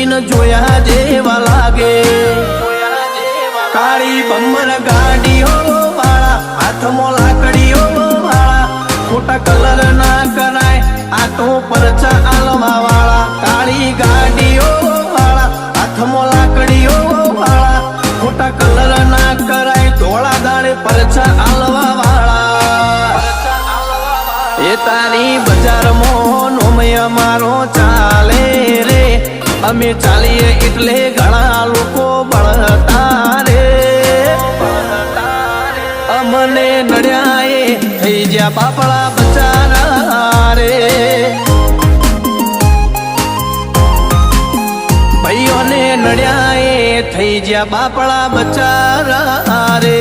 scene જોયા જેવા લાગે કાળી બમ્બર ગાડીઓ વાળા હાથમાં લાકડીઓ વાળા ખોટા કલર ના કરાય આ તો પરચા આલવા વાળા કાળી ગાડીઓ વાળા હાથમાં લાકડીઓ વાળા ખોટા કલર ના કરાય ધોળા દાડે પરચા આલવા વાળા એ તારી બજારમાં નોમય મારો ચાલે રે અમે ચાલીએ એટલે ઘણા લોકો બળતા રે અમને નડ્યા એ થઈ જ્યાં બાપડા બચારા રે ભાઈઓને નડ્યા એ થઈ જ્યાં બાપડા બચારા રે